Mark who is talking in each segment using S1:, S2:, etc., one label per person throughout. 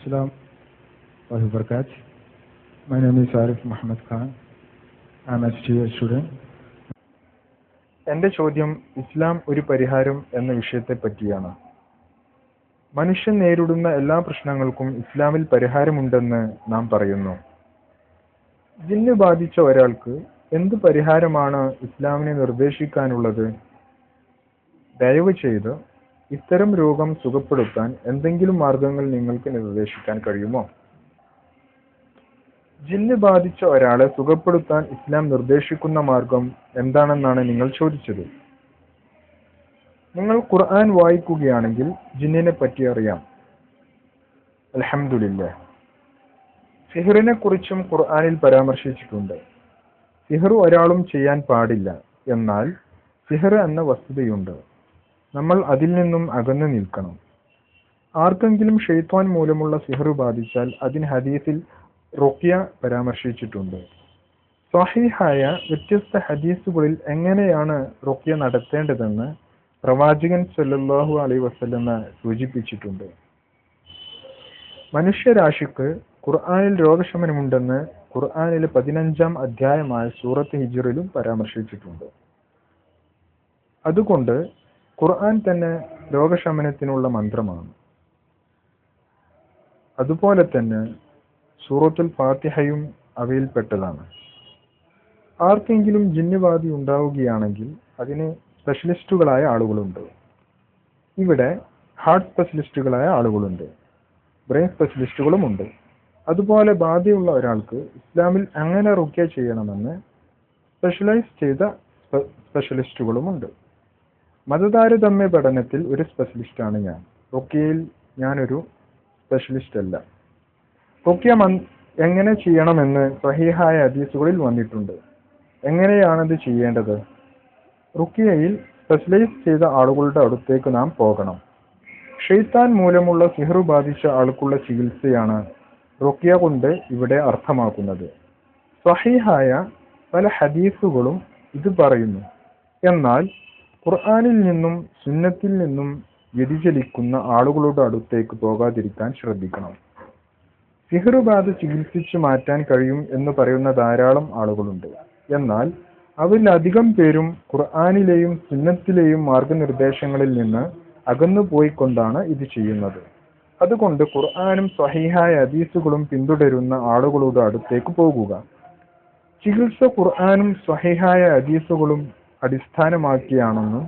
S1: Assalam wa barakatuh. My name is Arif Muhammad Khan. I am a student. എൻ്റെ ചോദ്യം ഇസ്ലാം ഒരു പരിഹാരം എന്ന വിഷയത്തെ പറ്റിയാണ്. മനുഷ്യൻ നേരിടുന്ന എല്ലാ പ്രശ്നങ്ങൾക്കും ഇസ്ലാമിൽ പരിഹാരമുണ്ടെന്ന് നാം പറയുന്നു. ജിന്ന് ബാധിച്ച ഒരാൾക്ക് എന്ത് പരിഹാരമാണ് ഇസ്ലാമിനെ നിർദ്ദേശിക്കാനുള്ളത്? ദയവ് ചെയ്ത് ഇത്തരം രോഗം സുഖപ്പെടുത്താൻ എന്തെങ്കിലും മാർഗങ്ങൾ നിങ്ങൾക്ക് നിർദ്ദേശിക്കാൻ കഴിയുമോ? ജിന്ന് ബാധിച്ച ഒരാളെ സുഖപ്പെടുത്താൻ ഇസ്ലാം നിർദ്ദേശിക്കുന്ന മാർഗം എന്താണെന്നാണ് നിങ്ങൾ ചോദിച്ചത്. നിങ്ങൾ ഖുർആൻ വായിക്കുകയാണെങ്കിൽ ജിന്നിനെ പറ്റി അറിയാം. അൽഹംദുലില്ലാഹ്. സിഹറിനെ കുറിച്ചും ഖുർആനിൽ പരാമർശിച്ചിട്ടുണ്ട്. സിഹർ ഒരാളും ചെയ്യാൻ പാടില്ല. എന്നാൽ സിഹർ എന്ന വസ്തുതയുണ്ട്. നമ്മൾ അതിൽ നിന്നും അകന്നു നിൽക്കണം. ആർക്കെങ്കിലും ഷെയ്ത്വാൻ മൂലമുള്ള സിഹർ ബാധിച്ചാൽ അതിന് ഹദീസിൽ റുഖ്യ പരാമർശിച്ചിട്ടുണ്ട്. സ്വഹീഹായ വ്യത്യസ്ത ഹദീസുകളിൽ എങ്ങനെയാണ് റുഖ്യ നടത്തേണ്ടതെന്ന് പ്രവാചകൻ സല്ലല്ലാഹു അലൈഹി വസല്ലമ സൂചിപ്പിച്ചിട്ടുണ്ട്. മനുഷ്യരാശിക്ക് ഖുർആനിൽ രോഗശമനമുണ്ടെന്ന് ഖുർആനിലെ 15-ാം അധ്യായമായ സൂറത്ത് ഹിജ്റിലും പരാമർശിച്ചിട്ടുണ്ട്. അതുകൊണ്ട് ഖുർആൻ തന്നെ രോഗശമനത്തിനുള്ള മന്ത്രമാണ്. അതുപോലെ തന്നെ സൂറത്തുൽ ഫാത്തിഹയും അവയിൽപ്പെട്ടതാണ്. ആർക്കെങ്കിലും ജിന്നുബാധ ഉണ്ടാവുകയാണെങ്കിൽ അതിന് സ്പെഷ്യലിസ്റ്റുകളായ ആളുകളുണ്ട്. ഇവിടെ ഹാർട്ട് സ്പെഷ്യലിസ്റ്റുകളായ ആളുകളുണ്ട്, ബ്രെയിൻ സ്പെഷ്യലിസ്റ്റുകളുമുണ്ട്. അതുപോലെ ബാധയുള്ള ഒരാൾക്ക് ഇസ്ലാമിൽ എങ്ങനെ റുഖ്യ ചെയ്യണമെന്ന് സ്പെഷ്യലൈസ് ചെയ്ത സ്പെഷ്യലിസ്റ്റുകളുമുണ്ട്. മതതാരതമ്യ പഠനത്തിൽ ഒരു സ്പെഷ്യലിസ്റ്റാണ് ഞാൻ. റുഖ്യയിൽ ഞാനൊരു സ്പെഷ്യലിസ്റ്റ് അല്ല. റുഖ്യ എങ്ങനെ ചെയ്യണമെന്ന് സ്വഹീഹായ ഹദീസുകളിൽ വന്നിട്ടുണ്ട്. എങ്ങനെയാണത് ചെയ്യേണ്ടത്? റുഖ്യയിൽ സ്പെഷ്യലൈസ് ചെയ്ത ആളുകളുടെ അടുത്തേക്ക് നാം പോകണം. ഷെയ്ത്താൻ മൂലമുള്ള സിഹ്ർ ബാധിച്ച ആൾക്കുള്ള ചികിത്സയാണ് റുഖ്യ കൊണ്ട് ഇവിടെ അർത്ഥമാക്കുന്നത്. സ്വഹീഹായ പല ഹദീസുകളും ഇത് പറയുന്നു. എന്നാൽ ഖുർആനിൽ നിന്നും സുന്നത്തിൽ നിന്നും വ്യതിചലിക്കുന്ന ആളുകളുടെ അടുത്തേക്ക് പോകാതിരിക്കാൻ ശ്രദ്ധിക്കണം. സിഹ്ർ ബാധ ചികിത്സിച്ചു മാറ്റാൻ കഴിയും എന്ന് പറയുന്ന ധാരാളം ആളുകളുണ്ട്. എന്നാൽ അവരിലധികം പേരും ഖുർആനിലെയും സുന്നത്തിലെയും മാർഗനിർദ്ദേശങ്ങളിൽ നിന്ന് അകന്നു പോയിക്കൊണ്ടാണ് ഇത് ചെയ്യുന്നത്. അതുകൊണ്ട് ഖുർആനും സ്വഹീഹായ ഹദീസുകളും പിന്തുടരുന്ന ആളുകളുടെ അടുത്തേക്ക് പോകുക. ചികിത്സ ഖുർആനും സ്വഹീഹായ ഹദീസുകളും അടിസ്ഥാനമാക്കിയാണെന്നും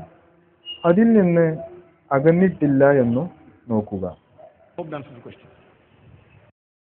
S1: അതിൽ നിന്ന് അകന്നിട്ടില്ല എന്നും നോക്കുക.